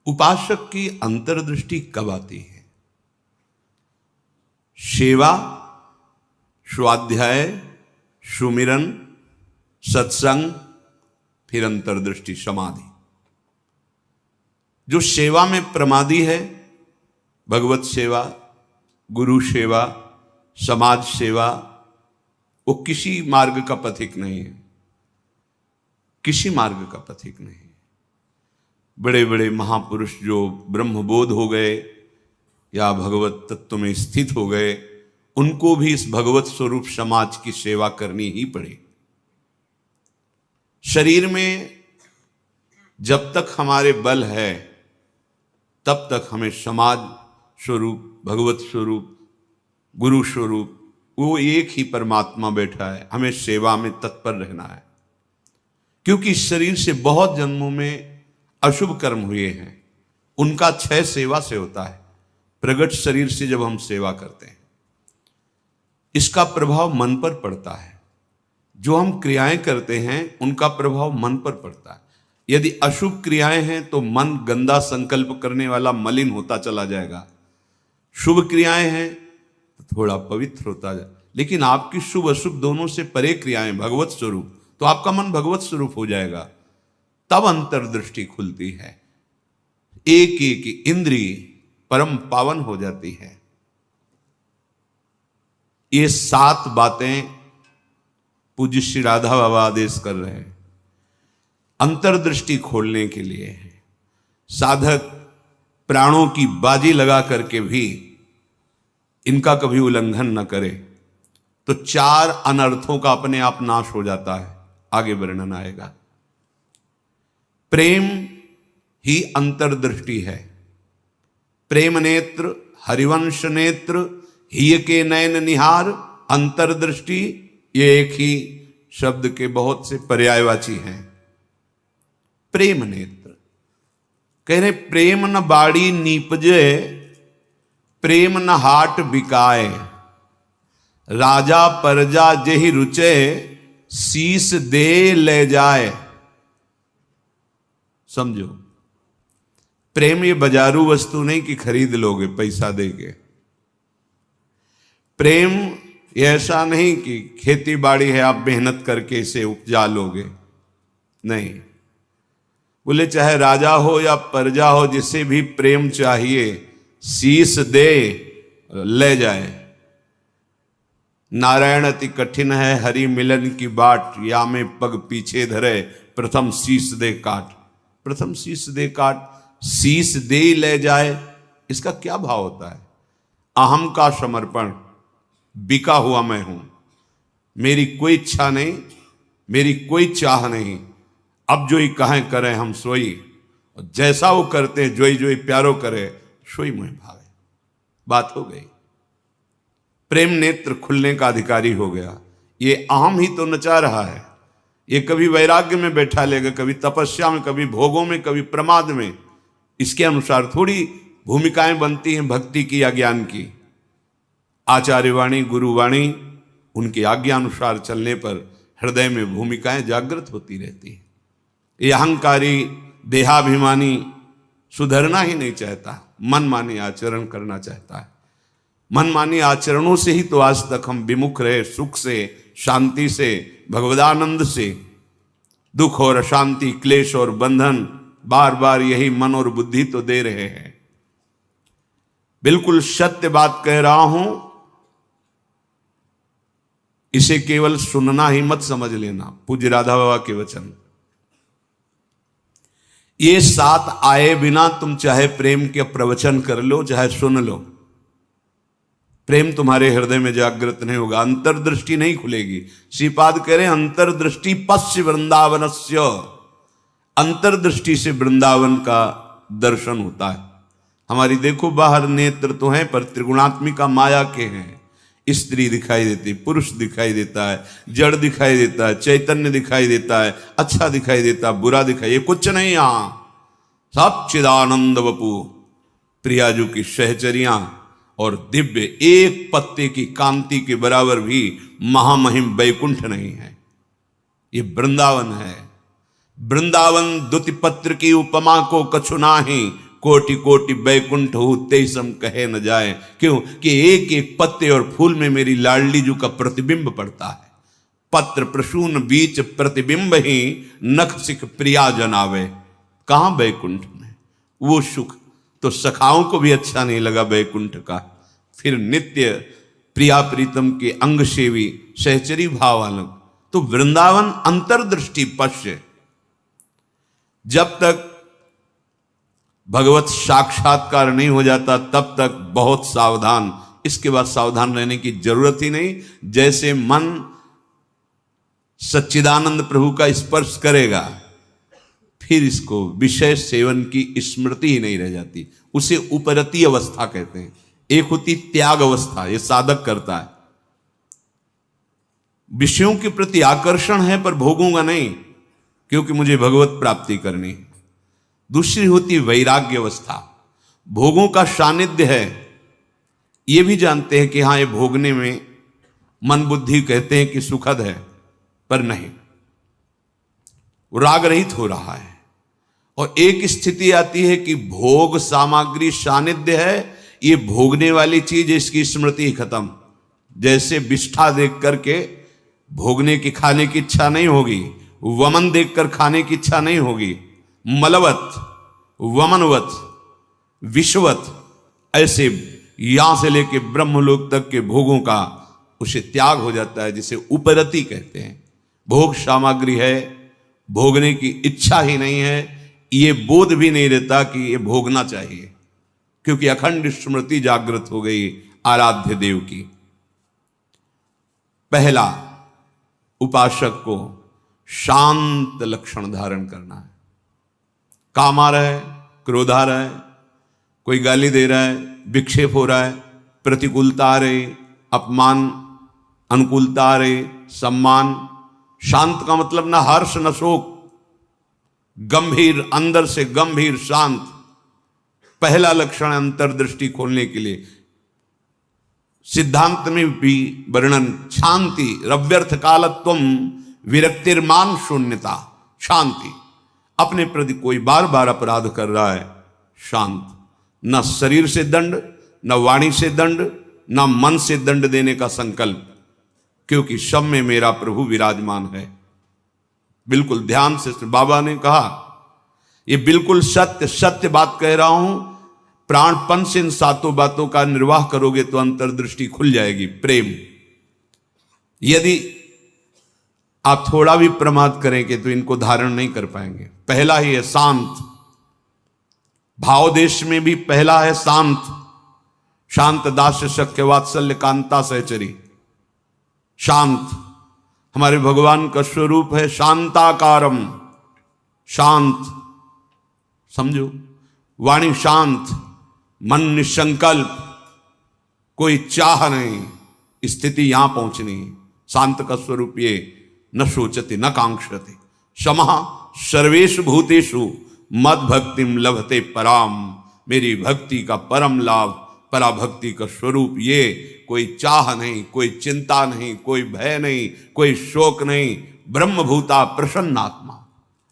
उपासक की अंतर्दृष्टि कब आती है? सेवा, स्वाध्याय, सुमिरन, सत्संग, फिर अंतर्दृष्टि समाधि। जो सेवा में प्रमादी है, भगवत सेवा, गुरु सेवा, समाज सेवा, वो किसी मार्ग का पथिक नहीं है, किसी मार्ग का पथिक नहीं है। बड़े बड़े महापुरुष जो ब्रह्मबोध हो गए या भगवत तत्व में स्थित हो गए, उनको भी इस भगवत स्वरूप समाज की सेवा करनी ही पड़ी। शरीर में जब तक हमारे बल है तब तक हमें समाज स्वरूप, भगवत स्वरूप, गुरु स्वरूप, वो एक ही परमात्मा बैठा है, हमें सेवा में तत्पर रहना है। क्योंकि इस शरीर से बहुत जन्मों में अशुभ कर्म हुए हैं, उनका क्षय सेवा से होता है। प्रगट शरीर से जब हम सेवा करते हैं, इसका प्रभाव मन पर पड़ता है। जो हम क्रियाएं करते हैं उनका प्रभाव मन पर पड़ता है। यदि अशुभ क्रियाएं हैं तो मन गंदा संकल्प करने वाला मलिन होता चला जाएगा। शुभ क्रियाएं हैं तो थोड़ा पवित्र होता जाए। लेकिन आपकी शुभ अशुभ दोनों से परे क्रियाएं भगवत स्वरूप, तो आपका मन भगवत स्वरूप हो जाएगा। तब अंतर्दृष्टि खुलती है, एक एक इंद्रिय परम पावन हो जाती है। ये 7 बातें पूज्य श्री राधा बाबा आदेश कर रहे हैं, अंतर्दृष्टि खोलने के लिए है। साधक प्राणों की बाजी लगा करके भी इनका कभी उल्लंघन न करे तो 4 अनर्थों का अपने आप नाश हो जाता है। आगे वर्णन आएगा। प्रेम ही अंतर्दृष्टि है। प्रेम नेत्र, हरिवंश नेत्र, हिय के नयन निहार, अंतर्दृष्टि, ये एक ही शब्द के बहुत से पर्यायवाची हैं। प्रेम नेत्र कह रहे प्रेम न बाड़ी नीपजे, प्रेम न हाट बिकाए, राजा परजा जेहि रुचे, शीस दे ले जाए। समझो, प्रेम ये बाजारू वस्तु नहीं कि खरीद लोगे पैसा देके। प्रेम ये ऐसा नहीं कि खेती बाड़ी है आप मेहनत करके इसे उपजा लोगे, नहीं। बोले चाहे राजा हो या प्रजा हो, जिसे भी प्रेम चाहिए शीस दे ले जाए। नारायण अति कठिन है हरि मिलन की बाट, या में पग पीछे धरे, प्रथम शीस दे काट। प्रथम शीस दे काट, शीस दे ले जाए, इसका क्या भाव होता है? अहम का समर्पण, बिका हुआ मैं हूं, मेरी कोई इच्छा नहीं, मेरी कोई चाह नहीं, अब जो ही कहें करें हम सोई, और जैसा वो करते जोई जोई प्यारो करे, सोई मुझे भावे। बात हो गई। प्रेम नेत्र खुलने का अधिकारी हो गया। ये अहम ही तो नचा रहा है। ये कभी वैराग्य में बैठा लेगा, कभी तपस्या में, कभी भोगों में, कभी प्रमाद में। इसके अनुसार थोड़ी भूमिकाएं बनती हैं भक्ति की या ज्ञान की। आचार्यवाणी, गुरुवाणी, उनकी आज्ञा अनुसार चलने पर हृदय में भूमिकाएं जागृत होती रहती हैं। ये अहंकारी देहाभिमानी सुधरना ही नहीं चाहता, मनमानी आचरण करना चाहता है। मनमानी आचरणों से ही तो आज तक हम विमुख रहे, सुख से, शांति से, भगवदानंद से। दुख और अशांति, क्लेश और बंधन बार बार यही मन और बुद्धि तो दे रहे हैं। बिल्कुल सत्य बात कह रहा हूं, इसे केवल सुनना ही मत समझ लेना। पूज्य राधा बाबा के वचन। ये 7 आए बिना तुम चाहे प्रेम के प्रवचन कर लो, चाहे सुन लो, प्रेम तुम्हारे हृदय में जागृत नहीं होगा, अंतर्दृष्टि नहीं खुलेगी। श्रीपाद कह रहे अंतर्दृष्टि पश्य वृंदावनस्य, अंतर्दृष्टि से वृंदावन का दर्शन होता है। हमारी देखो बाहर नेत्र तो हैं पर त्रिगुणात्मिका माया के हैं। स्त्री दिखाई देती, पुरुष दिखाई देता है, जड़ दिखाई देता है, चैतन्य दिखाई देता है, अच्छा दिखाई देता है, बुरा दिखाई, ये कुछ नहीं। यहां सब चिदानंद वपु, प्रियाजू की सहचरियां और दिव्य एक पत्ते की कांति के बराबर भी महामहिम वैकुंठ नहीं है। ये वृंदावन है। वृंदावन द्युति पत्र की उपमा को कछु नाही, कोटि कोटि बैकुंठ हो तेईसम कहे न जाए। क्यों कि एक एक पत्ते और फूल में मेरी लाडली जू का प्रतिबिंब पड़ता है। पत्र प्रसून बीच प्रतिबिंब ही नख सिख प्रिया जनावे। कहां बैकुंठ में वो सुख तो सखाओं को भी अच्छा नहीं लगा बैकुंठ का। फिर नित्य प्रिया प्रीतम के अंग सेवी सहचरी भाव अलग। तो वृंदावन अंतर्दृष्टि पश्य। जब तक भगवत साक्षात्कार नहीं हो जाता तब तक बहुत सावधान। इसके बाद सावधान रहने की जरूरत ही नहीं। जैसे मन सच्चिदानंद प्रभु का स्पर्श करेगा फिर इसको विषय सेवन की स्मृति ही नहीं रह जाती। उसे उपरति अवस्था कहते हैं। एक होती त्याग अवस्था, ये साधक करता है, विषयों के प्रति आकर्षण है पर भोगूंगा नहीं क्योंकि मुझे भगवत प्राप्ति करनी है। दूसरी होती वैराग्य अवस्था, भोगों का सानिध्य है, ये भी जानते हैं कि हाँ ये भोगने में मन बुद्धि कहते हैं कि सुखद है पर नहीं, राग रहित हो रहा है। और एक स्थिति आती है कि भोग सामग्री सानिध्य है, ये भोगने वाली चीज इसकी स्मृति ही खत्म। जैसे विष्ठा देख करके भोगने की खाने की इच्छा नहीं होगी, वमन देखकर खाने की इच्छा नहीं होगी। मलवत वमनवत विश्ववत ऐसे यहां से लेके ब्रह्मलोक तक के भोगों का उसे त्याग हो जाता है, जिसे उपरति कहते हैं। भोग सामग्री है, भोगने की इच्छा ही नहीं है, ये बोध भी नहीं रहता कि ये भोगना चाहिए क्योंकि अखंड स्मृति जागृत हो गई आराध्य देव की। पहला उपासक को शांत लक्षण धारण करना है। काम आ रहा है, क्रोध आ रहा है, कोई गाली दे रहा है, विक्षेप हो रहा है, प्रतिकूलता आ रही, अपमान अनुकूलता आ रही, सम्मान। शांत का मतलब ना हर्ष न शोक, गंभीर, अंदर से गंभीर शांत। पहला लक्षण अंतर्दृष्टि खोलने के लिए सिद्धांत में भी वर्णन, शांति रव्यर्थ कालत्वम विरक्तिर्मान शून्यता। शांति, अपने प्रति कोई बार बार अपराध कर रहा है, शांत। न शरीर से दंड, न वाणी से दंड, न मन से दंड देने का संकल्प, क्योंकि सब में मेरा प्रभु विराजमान है। बिल्कुल ध्यान से बाबा ने कहा, ये बिल्कुल सत्य सत्य बात कह रहा हूं। प्राणपन से इन सातों बातों का निर्वाह करोगे तो अंतर्दृष्टि खुल जाएगी। प्रेम, यदि आप थोड़ा भी प्रमाद करेंगे तो इनको धारण नहीं कर पाएंगे। पहला ही है शांत, भाव देश में भी पहला है शांत। शांत दास्य शक्य वात्सल्य कांता सहचरी। शांत हमारे भगवान का स्वरूप है, शांताकारम, शांत। समझो, वाणी शांत, मन निसंकल्प, कोई चाह नहीं, स्थिति यहां पहुंचनी। शांत का स्वरूप ये न शोचति न कांक्षति, समः सर्वेषु भूतेषु मद भक्तिम लभते पराम। मेरी भक्ति का परम लाभ, पराभक्ति का स्वरूप ये। कोई चाह नहीं, कोई चिंता नहीं, कोई भय नहीं, कोई शोक नहीं। ब्रह्मभूता प्रसन्नात्मा,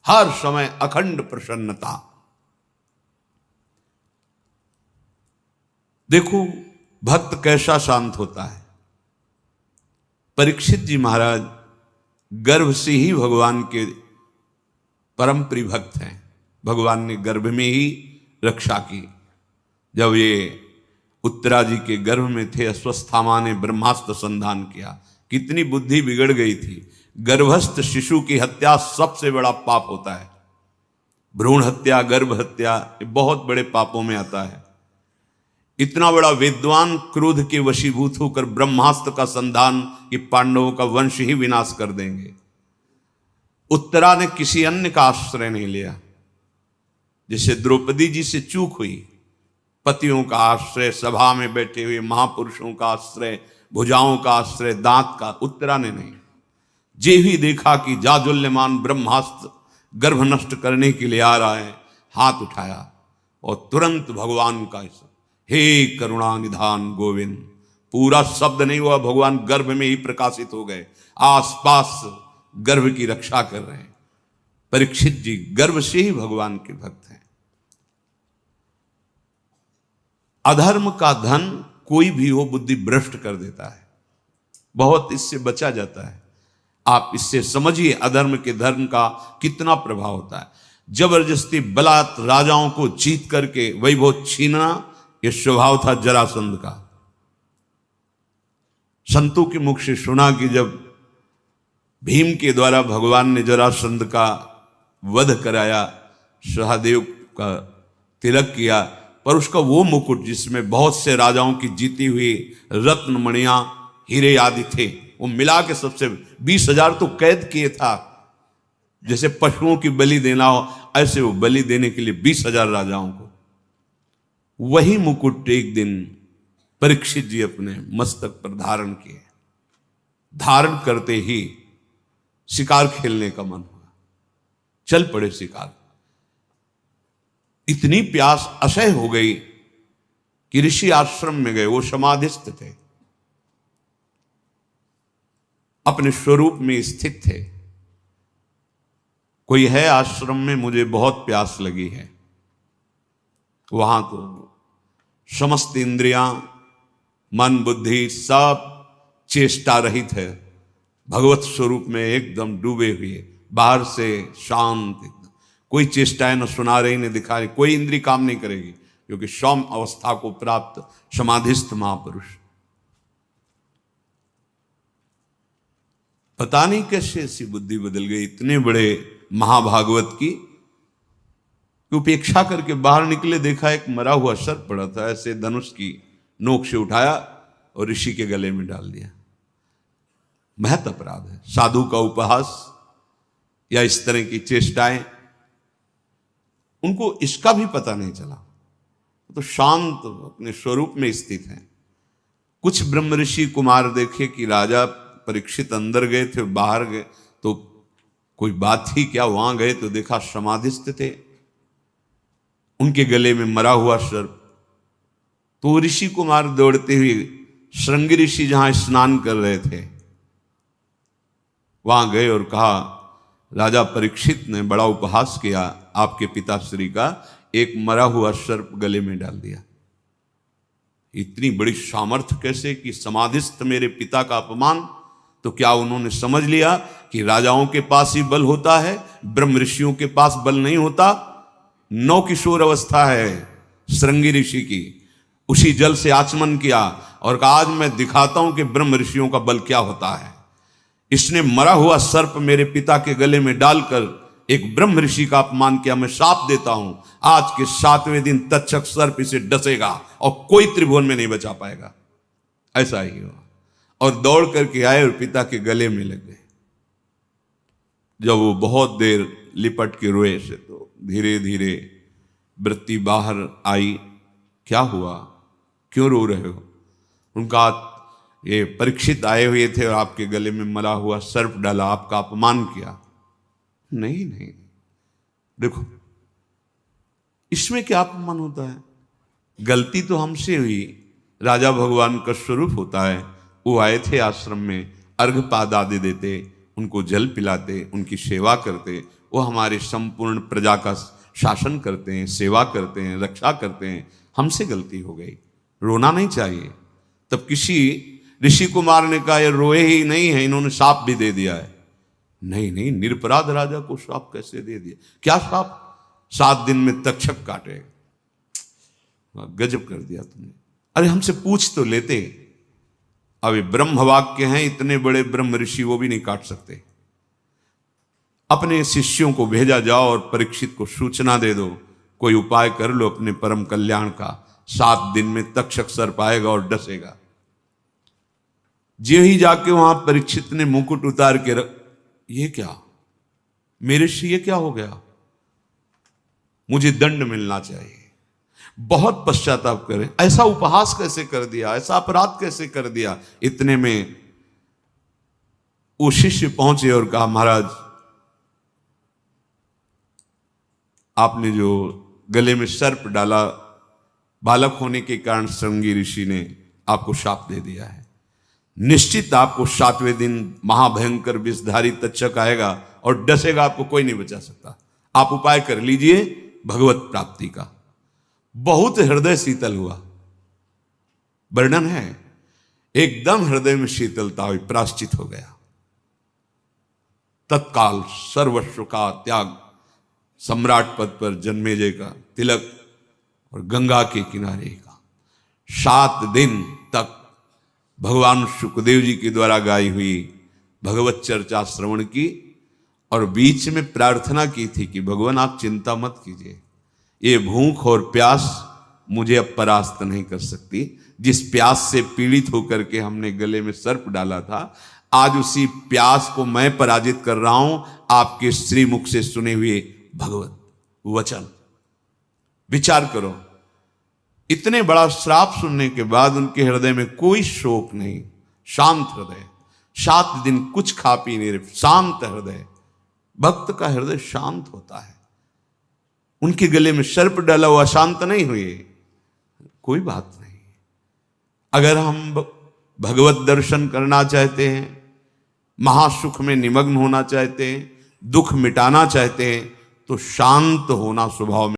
हर समय अखंड प्रसन्नता। देखो भक्त कैसा शांत होता है। परीक्षित जी महाराज गर्भ से ही भगवान के परम प्रिय भक्त हैं। भगवान ने गर्भ में ही रक्षा की। जब ये उत्तरा जी के गर्भ में थे, अस्वस्थामा ने ब्रह्मास्त्र संधान किया। कितनी बुद्धि बिगड़ गई थी। गर्भस्थ शिशु की हत्या सबसे बड़ा पाप होता है। भ्रूण हत्या, गर्भ हत्या, ये बहुत बड़े पापों में आता है। इतना बड़ा विद्वान क्रोध के वशीभूत होकर ब्रह्मास्त्र का संधान, कि पांडवों का वंश ही विनाश कर देंगे। उत्तरा ने किसी अन्य का आश्रय नहीं लिया। जिसे द्रौपदी जी से चूक हुई, पतियों का आश्रय, सभा में बैठे हुए महापुरुषों का आश्रय, भुजाओं का आश्रय, दांत का, उत्तरा ने नहीं। जे ही देखा कि जाजुल्यमान ब्रह्मास्त्र गर्भ नष्ट करने के लिए आ रहा है, हाथ उठाया और तुरंत भगवान का हे करुणा निधान गोविंद। पूरा शब्द नहीं हुआ, भगवान गर्भ में ही प्रकाशित हो गए, आसपास गर्भ की रक्षा कर रहे हैं। परीक्षित जी गर्भ से ही भगवान के भक्त हैं। अधर्म का धन कोई भी हो बुद्धि भ्रष्ट कर देता है, बहुत इससे बचा जाता है। आप इससे समझिए अधर्म के धर्म का कितना प्रभाव होता है। जबरदस्ती बलात् राजाओं को जीत करके वैभव छीनना, यह स्वभाव था जरासंध का। संतों के मुख से सुना कि जब भीम के द्वारा भगवान ने जरासंध का वध कराया, सहदेव का तिलक किया, पर उसका वो मुकुट जिसमें बहुत से राजाओं की जीती हुई रत्न मणियां हीरे आदि थे, वो मिला के सबसे 20,000 तो कैद किए था। जैसे पशुओं की बलि देना हो ऐसे वो बलि देने के लिए 20,000 राजाओं को। वही मुकुट एक दिन परीक्षित जी अपने मस्तक पर धारण किए। धारण करते ही शिकार खेलने का मन हुआ, चल पड़े शिकार। इतनी प्यास असह्य हो गई कि ऋषि आश्रम में गए। वो समाधिस्थ थे, अपने स्वरूप में स्थित थे। कोई है आश्रम में, मुझे बहुत प्यास लगी है। वहां तो समस्त इंद्रियां, मन, बुद्धि सब चेष्टा रहित है, भगवत स्वरूप में एकदम डूबे हुए, बाहर से शांत एकदम। कोई चेष्टाएं न सुना रही न दिखा रही, कोई इंद्री काम नहीं करेगी, क्योंकि सौम्य अवस्था को प्राप्त समाधिस्थ महापुरुष। पता नहीं कैसे ऐसी बुद्धि बदल गई इतने बड़े महाभागवत की, उपेक्षा करके बाहर निकले, देखा एक मरा हुआ सर्प पड़ा था, ऐसे धनुष की नोक से उठाया और ऋषि के गले में डाल दिया। महत अपराध है। साधु का उपहास या इस तरह की चेष्टाएं, उनको इसका भी पता नहीं चला, तो शांत अपने स्वरूप में स्थित हैं। कुछ ब्रह्म ऋषि कुमार देखे कि राजा परीक्षित अंदर गए थे, बाहर गए तो कोई बात ही क्या, वहां गए तो देखा समाधिस्थ थे, उनके गले में मरा हुआ सर्प। तो ऋषि कुमार दौड़ते हुए श्रृंगी ऋषि जहां स्नान कर रहे थे वहां गए और कहा, राजा परीक्षित ने बड़ा उपहास किया आपके पिताश्री का, एक मरा हुआ सर्प गले में डाल दिया। इतनी बड़ी सामर्थ्य कैसे कि समाधिस्थ मेरे पिता का अपमान। तो क्या उन्होंने समझ लिया कि राजाओं के पास ही बल होता है, ब्रह्म ऋषियों के पास बल नहीं होता? नौ किशोर अवस्था है श्रृंगी ऋषि की, उसी जल से आचमन किया और कहा आज मैं दिखाता हूं कि ब्रह्म ऋषियों का बल क्या होता है। इसने मरा हुआ सर्प मेरे पिता के गले में डालकर एक ब्रह्म ऋषि का अपमान किया। मैं शाप देता हूं आज के 7वें दिन तक्षक सर्प इसे डसेगा और कोई त्रिभुवन में नहीं बचा पाएगा। ऐसा ही हुआ और दौड़ करके आए और पिता के गले में लग गए। जब वो बहुत देर लिपट के रोए से तो धीरे धीरे वृत्ति बाहर आई। क्या हुआ, क्यों रो रहे हो? उनका ये परीक्षित आए हुए थे और आपके गले में मरा हुआ सर्प डाला, आपका अपमान किया। नहीं नहीं, देखो इसमें क्या अपमान होता है? गलती तो हमसे हुई, राजा भगवान का स्वरूप होता है। वो आए थे आश्रम में, अर्घपाद आदि देते, उनको जल पिलाते, उनकी सेवा करते। वो हमारे संपूर्ण प्रजा का शासन करते हैं, सेवा करते हैं, रक्षा करते हैं। हमसे गलती हो गई, रोना नहीं चाहिए। तब किसी ऋषि कुमार ने कहा ये रोए ही नहीं है, इन्होंने शाप भी दे दिया है। नहीं नहीं, निरपराध राजा को शाप कैसे दे दिया? क्या शाप? 7 दिन में तक्षक काटे। गजब कर दिया तुमने। अरे हमसे पूछ तो लेते। अभी ब्रह्म वाक्य हैं, इतने बड़े ब्रह्म ऋषि वो भी नहीं काट सकते। अपने शिष्यों को भेजा जाओ और परीक्षित को सूचना दे दो, कोई उपाय कर लो अपने परम कल्याण का। 7 दिन में तक्षक सर्प आएगा और डसेगा। जो ही जाके वहां परीक्षित ने मुकुट उतार के ये क्या मेरे से, ये क्या हो गया? मुझे दंड मिलना चाहिए। बहुत पश्चाताप करें, ऐसा उपहास कैसे कर दिया, ऐसा अपराध कैसे कर दिया। इतने में वो शिष्य पहुंचे और कहा महाराज आपने जो गले में सर्प डाला, बालक होने के कारण श्रृंगी ऋषि ने आपको शाप दे दिया है। निश्चित आपको 7वें दिन महाभयंकर विषधारी तक्षक आएगा और डसेगा, आपको कोई नहीं बचा सकता। आप उपाय कर लीजिए भगवत प्राप्ति का। बहुत हृदय शीतल हुआ। वर्णन है। एकदम हृदय में शीतलता हुई, प्रायश्चित हो गया। तत्काल सर्वस्व का त्याग, सम्राट पद पर जन्मेजय का तिलक और गंगा के किनारे का। 7 दिन तक भगवान सुखदेव जी के द्वारा गाई हुई भगवत चर्चा श्रवण की और बीच में प्रार्थना की थी कि भगवान आप चिंता मत कीजिए, ये भूख और प्यास मुझे अब परास्त नहीं कर सकती। जिस प्यास से पीड़ित होकर के हमने गले में सर्प डाला था, आज उसी प्यास को मैं पराजित कर रहा हूं आपके श्रीमुख से सुने हुए भगवत वचन। विचार करो, इतने बड़ा श्राप सुनने के बाद उनके हृदय में कोई शोक नहीं, शांत हृदय। 7 दिन कुछ खा पी नहीं रहे, शांत हृदय। भक्त का हृदय शांत होता है। उनके गले में सर्प डाला हुआ शांत नहीं हुए, कोई बात नहीं। अगर हम भगवत दर्शन करना चाहते हैं, महासुख में निमग्न होना चाहते हैं, दुख मिटाना चाहते हैं, तो शांत होना स्वभाव में